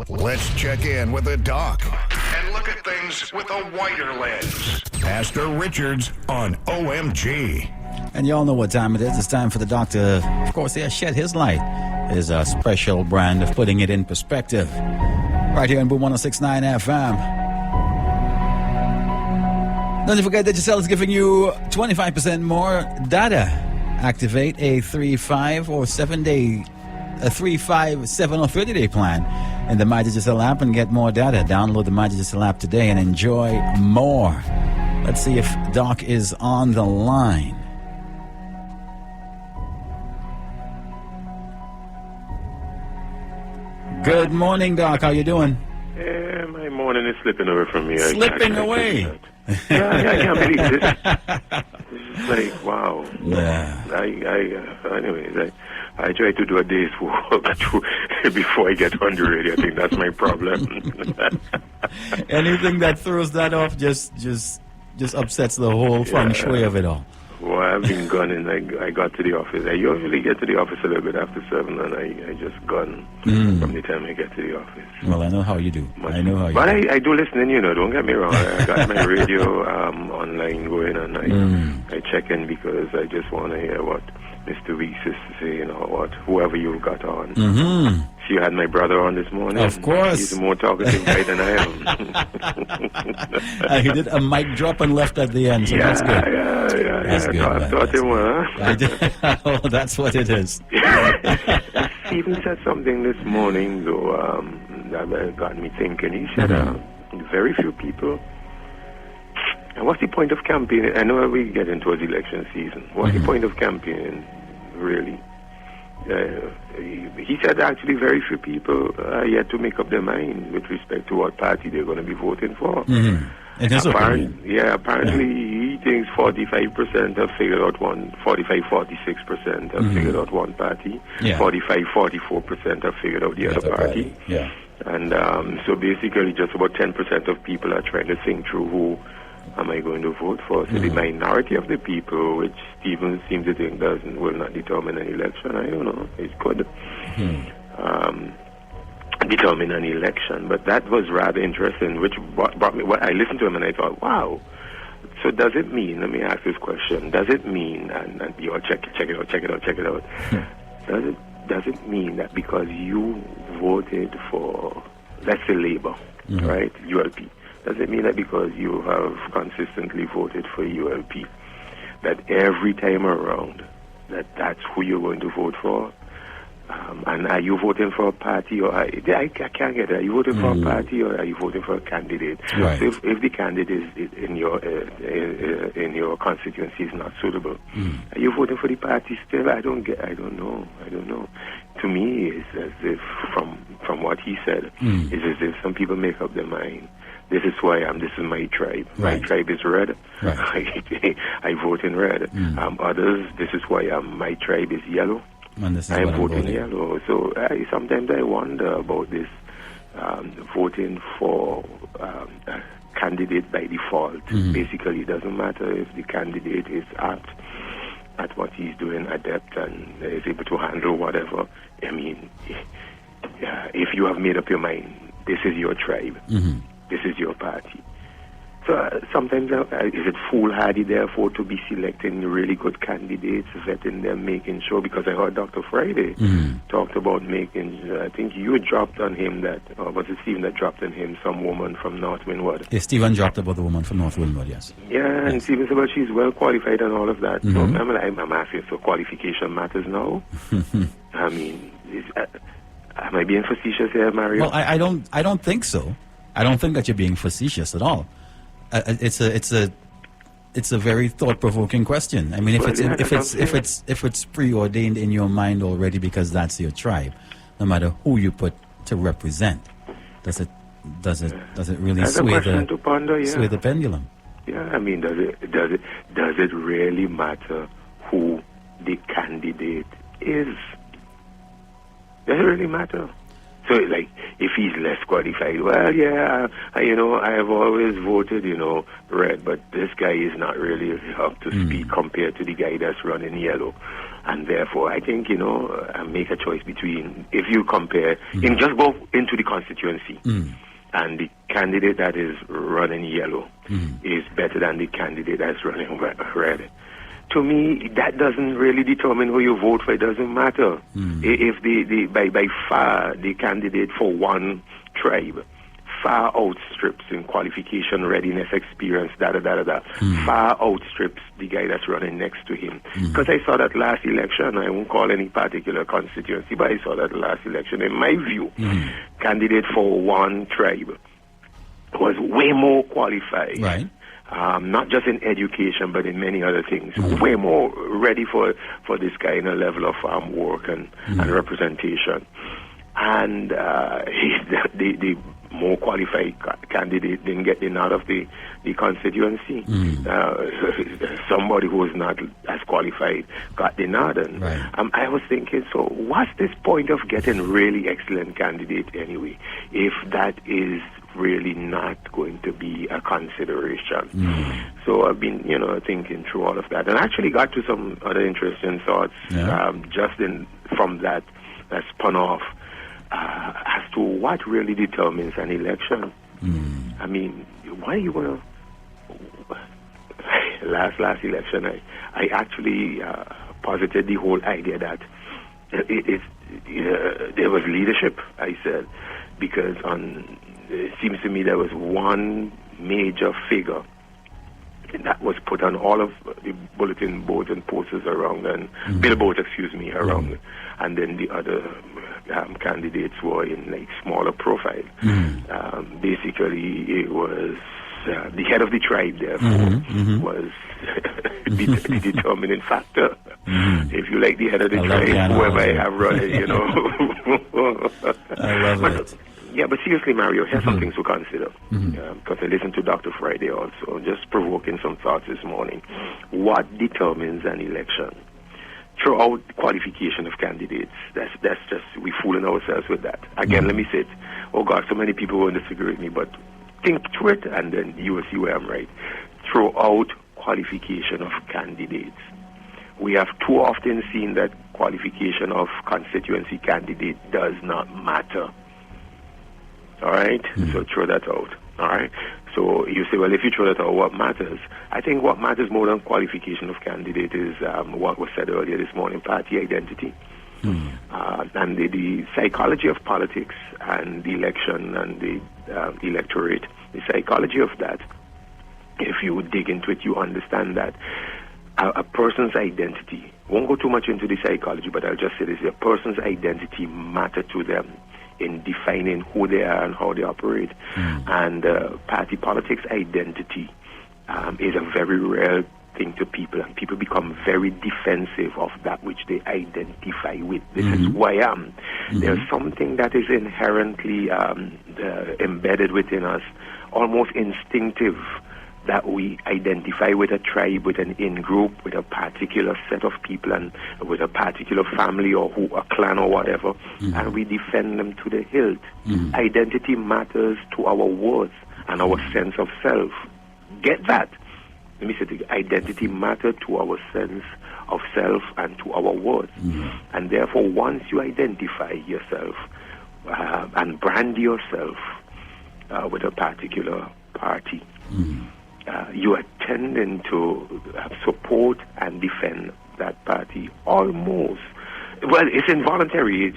Let's check in with the doc and look at things with a wider lens. Pastor Richards on OMG. And y'all know what time it is. It's time for the doctor, of course, to shed his light. His special brand of putting it in perspective. Right here on Boom 106.9 FM. Don't forget that Cecil is giving you 25% more data. Activate a 3, 5, or 7-day, a 3, 5, 7, or 30-day plan in the MyDigital app and get more data. Download the MyDigital app today and enjoy more. Let's see if Doc is on the line. Good morning, Doc. How you doing? Yeah, my morning is slipping away from me. Slipping away? Yeah, I can't believe this. It's like, wow. Yeah. Anyways, I try to do a day's work before I get on the radio. I think that's my problem. Anything that throws that off just upsets the whole feng shui of it all. Well, I've been gone and I got to the office. I usually get to the office a little bit after 7 and I just gone from the time I get to the office. Well, I know how you do. But I do listening, don't get me wrong. I got my radio online going and I check in because I just want to hear what Mr. Weeks is to say, what whoever you got on. Mm-hmm. So you had my brother on this morning. Of course. He's a more talkative guy than I am. He did a mic drop and left at the end, so that's good. Yeah. That's good. I thought him, I did. Oh, that's what it is. Stephen said something this morning, though, that got me thinking. He said, very few people. And what's the point of campaigning? I know we get into the election season. What's the point of campaigning, really? He said actually very few people are yet to make up their mind with respect to what party they're going to be voting for. Mm-hmm. In his opinion. Apparently he thinks 45% have figured out 46% have figured out one party. 45-44% have figured out the other party. Yeah. And so basically just about 10% of people are trying to think through who am I going to vote for. So the minority of the people, which Stephen seems to think will not determine an election, I don't know, it could determine an election. But that was rather interesting, which brought me, I listened to him and I thought, wow. So does it mean, let me ask this question, does it mean, and you all check it out, does it mean that because you voted for, let's say Labour, right, ULP, does it mean that because you have consistently voted for ULP, that every time around, that's who you're going to vote for? And are you voting for a party or I can't get it. Are you voting for a party or are you voting for a candidate? Right. So if the candidate is in your constituency is not suitable, are you voting for the party still? I don't know. To me, it's as if from what he said, it's as if some people make up their mind. This is who I am. This is my tribe. Right. My tribe is red. Right. I vote in red. Others, this is who I am. My tribe is yellow. And this is I'm what voting yellow. So sometimes I wonder about this voting for a candidate by default. Basically, it doesn't matter if the candidate is apt at what he's doing, adept, and is able to handle whatever. I mean, if you have made up your mind, this is your tribe. This is your party. So sometimes is it foolhardy, therefore, to be selecting really good candidates, vetting them, making sure, because I heard Dr. Friday talked about making, I think you dropped on him that, or was it Stephen that dropped on him, some woman from North Windward? Yeah, Stephen dropped about the woman from North Windward, yes. Yeah, and Stephen said, well, she's well qualified and all of that. So I'm asking, so qualification matters now? I mean, am I being facetious here, Mario? Well, I don't think so. I don't think that you're being facetious at all. It's a very thought-provoking question. I mean, if it's preordained in your mind already because that's your tribe, no matter who you put to represent, does it really sway the pendulum? Yeah, I mean, does it really matter who the candidate is? Does it really matter? So, like, if he's less qualified, well, yeah, I have always voted, red, but this guy is not really up to speed compared to the guy that's running yellow. And therefore, I think, I make a choice between, if you compare, just go into the constituency, and the candidate that is running yellow is better than the candidate that's running red. To me, that doesn't really determine who you vote for. It doesn't matter. If by far the candidate for one tribe far outstrips in qualification, readiness, experience, far outstrips the guy that's running next to him. Because I saw that last election, I won't call any particular constituency, but I saw that last election. In my view, candidate for one tribe was way more qualified. Right. Not just in education, but in many other things. Way more ready for this kind of level of work and representation. And the more qualified candidate didn't get in out of the constituency. Somebody who was not as qualified got the nod. And I was thinking, so what's this point of getting really excellent candidate anyway, if that is really not going to be a consideration? So I've been, thinking through all of that, and actually got to some other interesting thoughts from that spun off as to what really determines an election. I mean, why are you going to... Last election, I actually posited the whole idea that there was leadership, I said, because it seems to me there was one major figure that was put on all of the bulletin boards and posters around, and billboards, around, and then the other candidates were in like smaller profile. Basically, it was the head of the tribe, therefore, was the determining factor. If you like the head of the tribe, whoever I have running, I love it. Yeah, but seriously, Mario, here's some things to consider. Because I listened to Dr. Friday also, just provoking some thoughts this morning. What determines an election? Throughout qualification of candidates, that's just, we fooling ourselves with that. Again, let me say it. Oh God, so many people will disagree with me, but think through it and then you will see where I'm right. Throughout qualification of candidates, we have too often seen that qualification of constituency candidate does not matter. All right? So throw that out. All right? So you say, well, if you throw that out, what matters? I think what matters more than qualification of candidate is what was said earlier this morning, party identity. And the psychology of politics and the election and the electorate, the psychology of that, if you dig into it, you understand that a person's identity, won't go too much into the psychology, but I'll just say this, a person's identity matter to them in defining who they are and how they operate. And party politics identity is a very rare thing to people, and people become very defensive of that which they identify with. This is who I am. There's something that is inherently embedded within us, almost instinctive, that we identify with a tribe, with an in-group, with a particular set of people, and with a particular family or a clan or whatever, and we defend them to the hilt. Identity matters to our worth and our sense of self. Get that? Let me say it, identity matters to our sense of self and to our worth. And therefore, once you identify yourself and brand yourself with a particular party, you are tending to support and defend that party almost. Well, it's involuntary.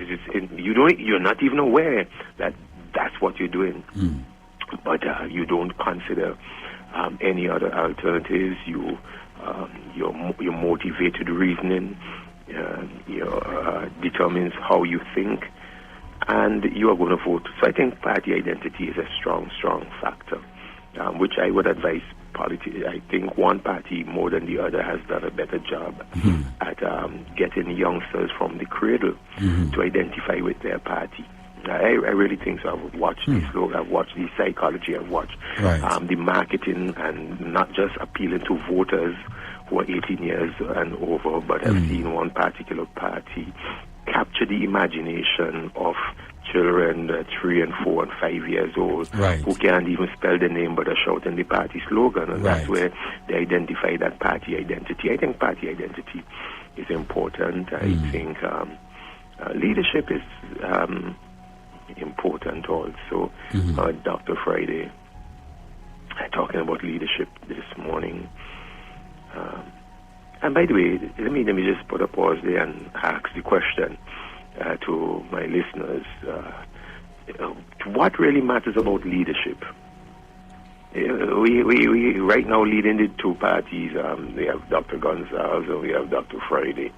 You're not even aware that that's what you're doing. But you don't consider any other alternatives. Your motivated reasoning determines how you think, and you are going to vote. So I think party identity is a strong factor, which I would advise politics. I think one party more than the other has done a better job at getting youngsters from the cradle to identify with their party. I really think so. I've watched the slogan, I've watched the psychology, I've watched the marketing, and not just appealing to voters who are 18 years and over, but I've seen one particular party capture the imagination of children 3 and 4 and 5 years old Right. who can't even spell the name but are shouting the party slogan, and that's Right. where they identify that party identity. I think party identity is important. I think leadership is important also. Dr. Friday talking about leadership this morning. And by the way, let me just put a pause there and ask the question to my listeners. What really matters about leadership? We right now leading the two parties. We have Dr. Gonzalez and we have Dr. Friday.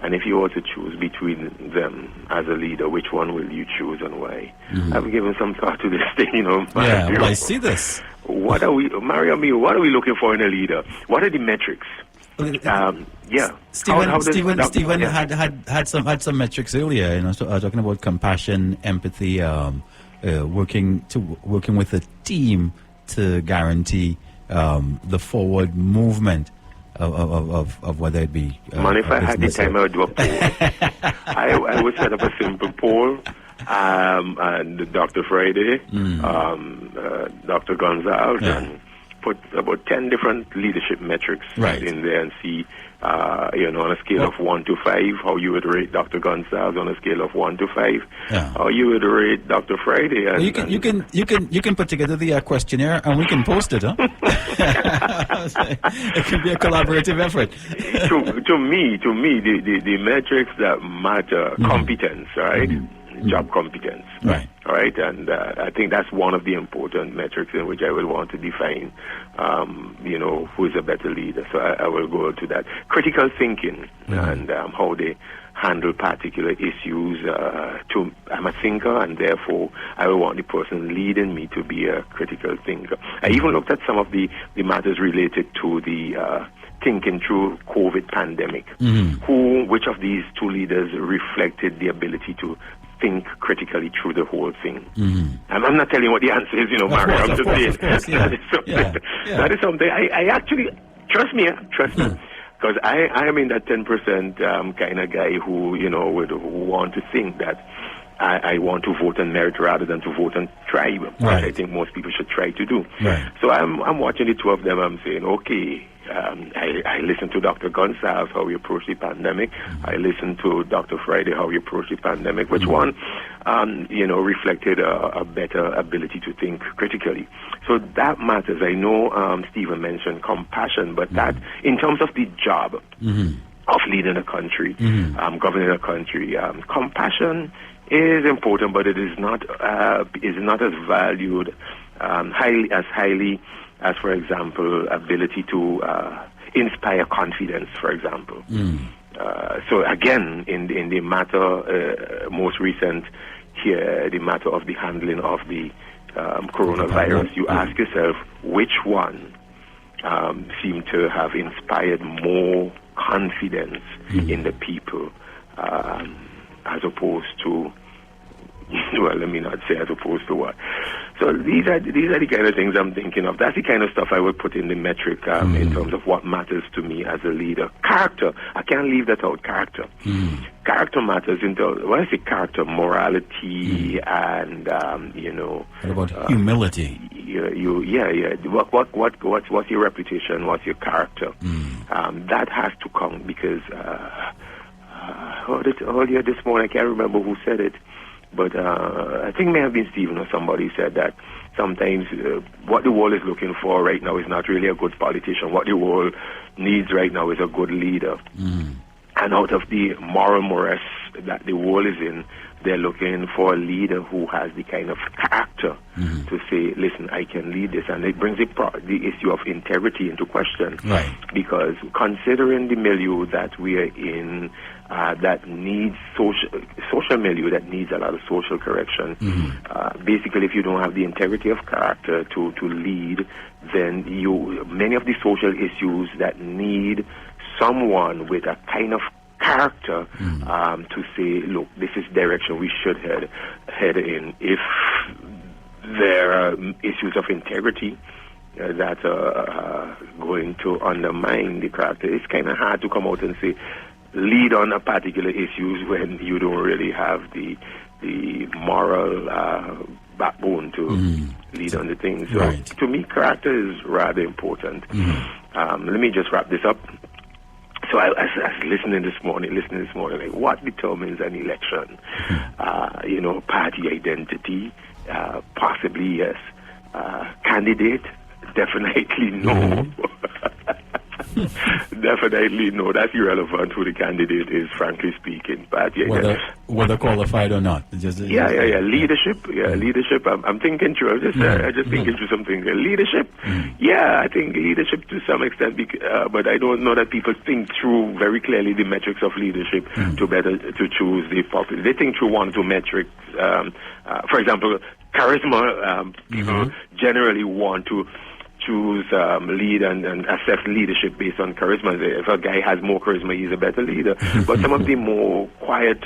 And if you were to choose between them as a leader, which one will you choose and why? I've given some thought to this thing, Yeah, well, I see this. What are we, Mario, what are we looking for in a leader? What are the metrics? Yeah. Stephen had some metrics earlier, talking about compassion, empathy, working with a team to guarantee the forward movement of whether it be. Man, if I had the time, I would do a poll. I would set up a simple poll. And Dr. Friday, Dr. Gonzalez, and put about 10 different leadership metrics in there and see, on a scale of 1 to 5, how you would rate Dr. Gonzalez. On a scale of 1 to 5, how you would rate Dr. Friday. And, you can put together the questionnaire and we can post it, huh? It can be a collaborative effort. to me, the metrics that matter, competence, right? Job competence. Right. All right, and I think that's one of the important metrics in which I will want to define, who is a better leader. So I will go to that. Critical thinking and how they handle particular issues. I'm a thinker, and therefore I will want the person leading me to be a critical thinker. I even looked at some of the matters related to the thinking through COVID pandemic. Which of these two leaders reflected the ability to think critically through the whole thing? I'm not telling you what the answer is, Mario. I'm just saying that is something I actually, trust me, because I am in that 10% kind of guy who, would want to think that I want to vote on merit rather than to vote on tribe, which I think most people should try to do. Right. So I'm watching the two of them. I'm saying, okay, I listened to Dr. Gonzalez, how we approach the pandemic. I listened to Dr. Friday, how we approach the pandemic. Which one, reflected a better ability to think critically. So that matters. I know Stephen mentioned compassion, but that, in terms of the job of leading a country, governing a country, compassion is important, but it is not as valued highly as, for example, ability to inspire confidence, for example. So again, in the matter most recent here, the matter of the handling of the coronavirus, you ask yourself which one seemed to have inspired more confidence in the people, as opposed to, well, let me not say as opposed to what. So these are the kind of things I'm thinking of. That's the kind of stuff I would put in the metric in terms of what matters to me as a leader. Character, I can't leave that out. Character, character matters. When I say character, morality, and What about humility? What's your reputation? What's your character? That has to come because earlier this morning, I can't remember who said it, but I think it may have been Stephen or somebody said that sometimes what the world is looking for right now is not really a good politician. What the world needs right now is a good leader. And out of the moral morass that the world is in, they're looking for a leader who has the kind of character to say, listen, I can lead this. And it brings the issue of integrity into question. Right. Because considering the milieu that we are in, that needs social milieu that needs a lot of social correction, basically if you don't have the integrity of character to lead, then many of the social issues that need someone with a kind of character to say, look, this is direction we should head in. If there are issues of integrity that are going to undermine the character, it's kind of hard to come out and say lead on a particular issues when you don't really have the the moral backbone to lead on the things. So Right. to me, character is rather important. Let me just wrap this up. So I was listening this morning, like, what determines an election? Party identity, possibly yes. Candidate, definitely no. Definitely no. That's irrelevant who the candidate is, frankly speaking. But whether qualified or not. Leadership. Leadership. I'm thinking through. I just thinking through something. Leadership. Yeah, I think leadership to some extent. But I don't know that people think through very clearly the metrics of leadership to choose the popular. They think through one or two metrics. For example, charisma. People generally want to choose lead and assess leadership based on charisma. If a guy has more charisma, he's a better leader. But some of the more quiet,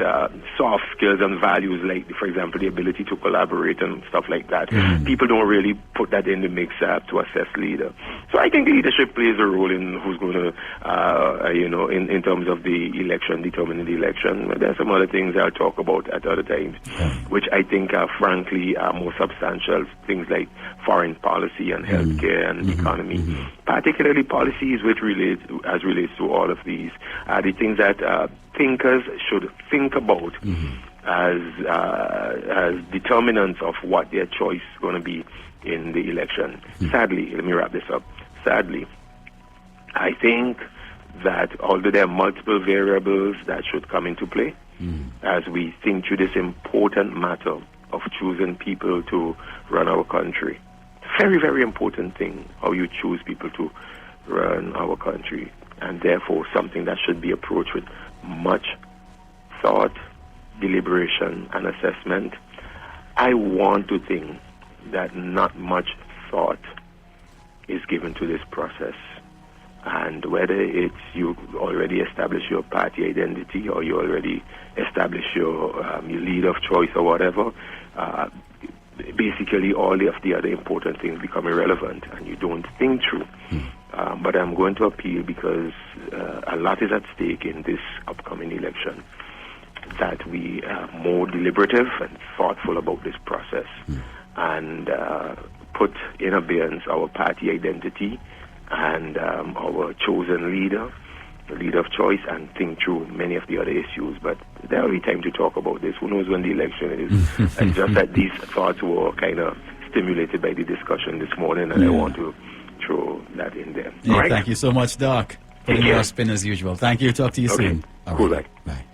soft skills and values, like, for example, the ability to collaborate and stuff like that, people don't really put that in the mix to assess leader. So I think leadership plays a role in who's going to, in terms of the election, determining the election. But there are some other things I'll talk about at other times, which I think are frankly more substantial, things like foreign policy and healthcare and economy, particularly policies which relates to all of these, are the things that thinkers should think about as determinants of what their choice is going to be in the election. Sadly, let me wrap this up. Sadly, I think that although there are multiple variables that should come into play as we think through this important matter of choosing people to run our country, very, very important thing, how you choose people to run our country, and therefore something that should be approached with much thought, deliberation, and assessment. I want to think that not much thought is given to this process. And whether it's you already establish your party identity or you already establish your leader of choice or whatever, basically all of the other important things become irrelevant and you don't think through. But I'm going to appeal because a lot is at stake in this upcoming election, that we are more deliberative and thoughtful about this process and put in abeyance our party identity and our chosen leader, the leader of choice, and think through many of the other issues. But there will be time to talk about this. Who knows when the election is? It's just that these thoughts were kind of stimulated by the discussion this morning, and I want to throw that in there. Yeah, right? Thank you so much, Doc. Putting your spin as usual. Thank you. Talk to you soon. All Cool, right. bye.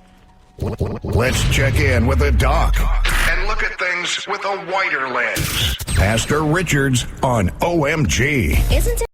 Bye. Let's check in with the doc and look at things with a wider lens. Pastor Richards on OMG. Isn't it